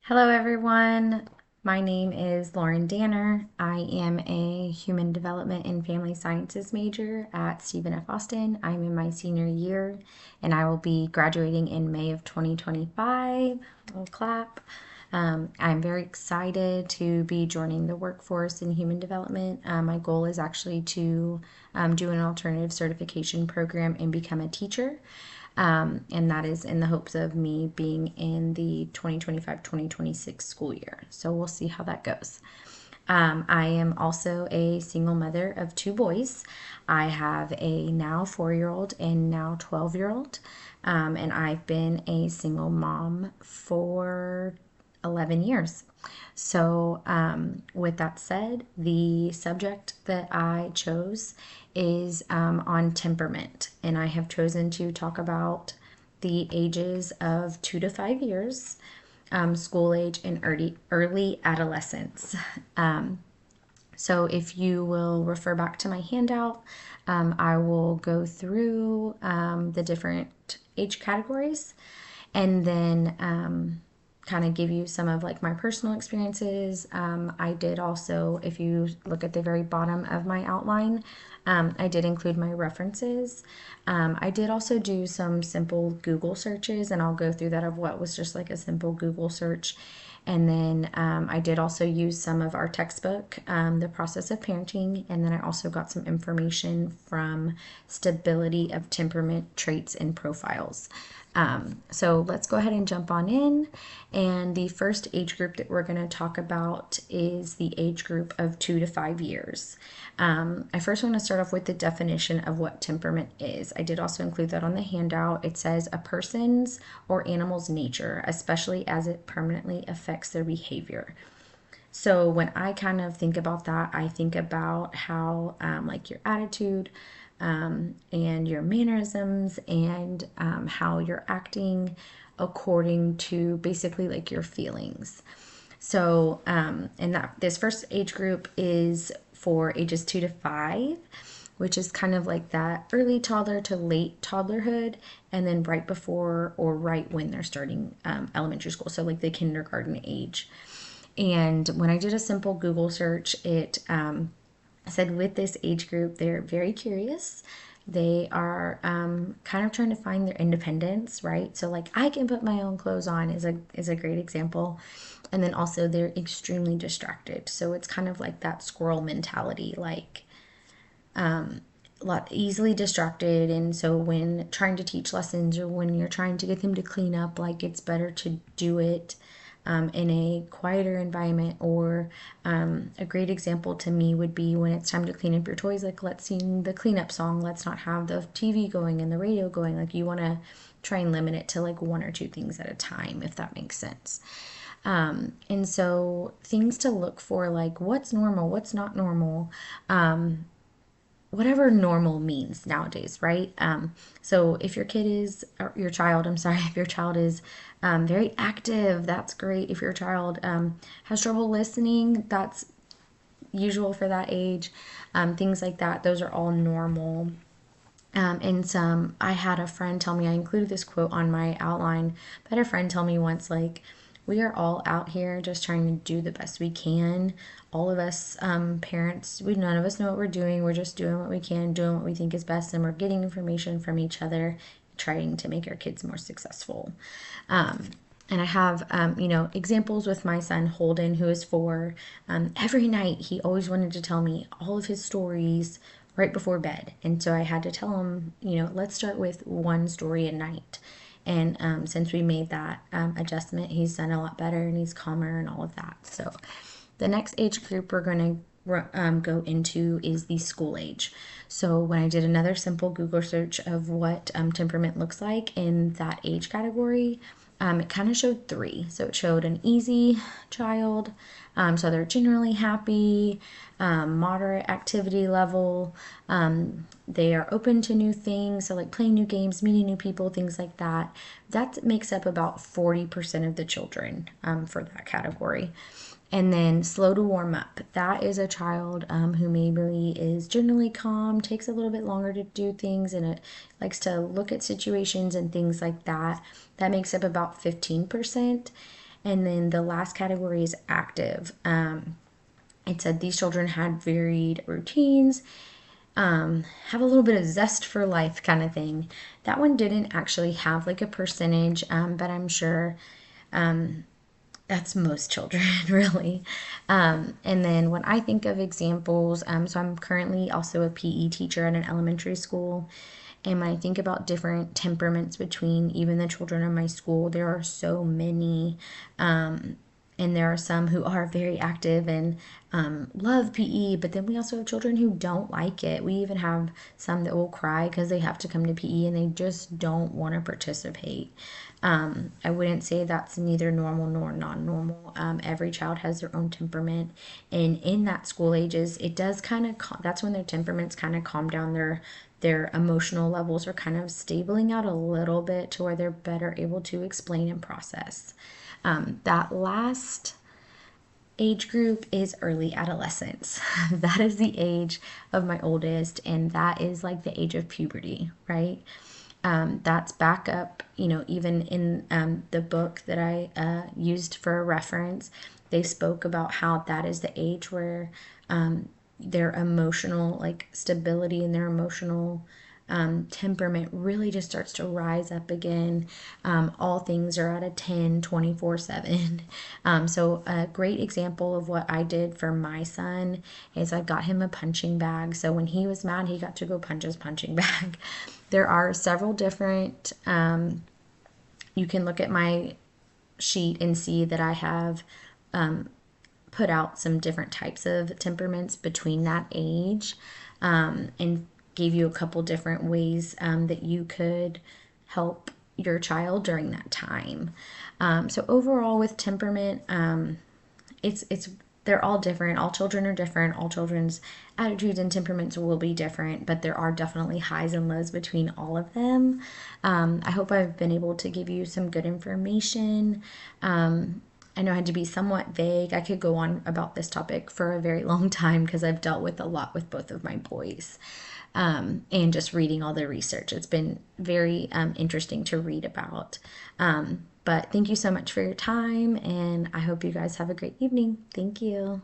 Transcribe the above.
Hello, everyone. My name is Lauren Danner. I am a human development and family sciences major at Stephen F. Austin. I'm in my senior year and I will be graduating in May of 2025. Little clap. I'm very excited to be joining the workforce in human development. My goal is actually to do an alternative certification program and become a teacher. And that is in the hopes of me being in the 2025-2026 school year. So we'll see how that goes. I am also a single mother of two boys. I have a now 4-year-old and now 12-year-old. And I've been a single mom for 11 years. So, with that said, the subject that I chose is on temperament, and I have chosen to talk about the ages of 2 to 5 years, school age, and early adolescence. So, if you will refer back to my handout, I will go through the different age categories and then kind of give you some of like my personal experiences. I did also, if you look at the very bottom of my outline, I did include my references. I did also do some simple Google searches, and I'll go through that of what was just like a simple Google search. And then I did also use some of our textbook, The Process of Parenting, and then I also got some information from Stability of Temperament Traits and Profiles. So let's go ahead and jump on in. And the first age group that we're going to talk about is the age group of 2 to 5 years. I first want to start off with the definition of what temperament is. I did also include that on the handout. It says a person's or animal's nature, especially as it permanently affects their behavior. So when I kind of think about that, I think about how, like your attitude, and your mannerisms and how you're acting according to basically like your feelings. So, and that this first age group is for ages 2 to 5, which is kind of like that early toddler to late toddlerhood, and then right before or right when they're starting elementary school, so like the kindergarten age. And when I did a simple Google search, it said with this age group, they're very curious. They are kind of trying to find their independence, right? So like I can put my own clothes on is a great example. And then also they're extremely distracted. So it's kind of like that squirrel mentality, like lot easily distracted. And so when trying to teach lessons or when you're trying to get them to clean up, like it's better to do it in a quieter environment. Or a great example to me would be when it's time to clean up your toys, like let's sing the cleanup song, let's not have the TV going and the radio going. Like you want to try and limit it to like one or two things at a time, if that makes sense. And so things to look for, like what's normal, what's not normal, whatever normal means nowadays, right? So if your kid is, or your child, I'm sorry, if your child is very active, that's great. If your child has trouble listening, that's usual for that age. Things like that, those are all normal. And some, I had a friend tell me, I included this quote on my outline, but I had a friend tell me once, like, we are all out here just trying to do the best we can. All of us parents, none of us know what we're doing. We're just doing what we can, doing what we think is best, and we're getting information from each other, trying to make our kids more successful. And I have, examples with my son Holden, who is 4. Every night he always wanted to tell me all of his stories right before bed. And so I had to tell him, let's start with one story a night. And since we made that adjustment, he's done a lot better and he's calmer and all of that. So the next age group we're going to go into is the school age. So when I did another simple Google search of what temperament looks like in that age category, it kind of showed 3. So it showed an easy child, so they're generally happy, moderate activity level. They are open to new things, so like playing new games, meeting new people, things like that. That makes up about 40% of the children for that category. And then slow to warm up. That is a child who maybe is generally calm, takes a little bit longer to do things, and it likes to look at situations and things like that. That makes up about 15%. And then the last category is active. It said these children had varied routines, have a little bit of zest for life kind of thing. That one didn't actually have like a percentage, but I'm sure that's most children, really. And then when I think of examples, so I'm currently also a PE teacher at an elementary school. And when I think about different temperaments between even the children in my school, there are so many. And there are some who are very active and love PE, but then we also have children who don't like it. We even have some that will cry because they have to come to PE and they just don't want to participate. I wouldn't say that's neither normal nor non-normal. Every child has their own temperament, and in that school ages, it does kind of that's when their temperaments kind of calm down. Their emotional levels are kind of stabling out a little bit to where they're better able to explain and process. That last age group is early adolescence. That is the age of my oldest, and that is like the age of puberty, right? That's back up, even in the book that I used for a reference, they spoke about how that is the age where their emotional, like stability and their emotional temperament really just starts to rise up again. All things are at a 10, 24/7. So a great example of what I did for my son is I got him a punching bag. So when he was mad, he got to go punch his punching bag. There are several different, you can look at my sheet and see that I have put out some different types of temperaments between that age, and gave you a couple different ways that you could help your child during that time. So overall, with temperament, it's they're all different. All children are different. All children's attitudes and temperaments will be different, but there are definitely highs and lows between all of them. I hope I've been able to give you some good information. I know I had to be somewhat vague. I could go on about this topic for a very long time because I've dealt with a lot with both of my boys. And just reading all the research. It's been very interesting to read about. But thank you so much for your time, and I hope you guys have a great evening. Thank you.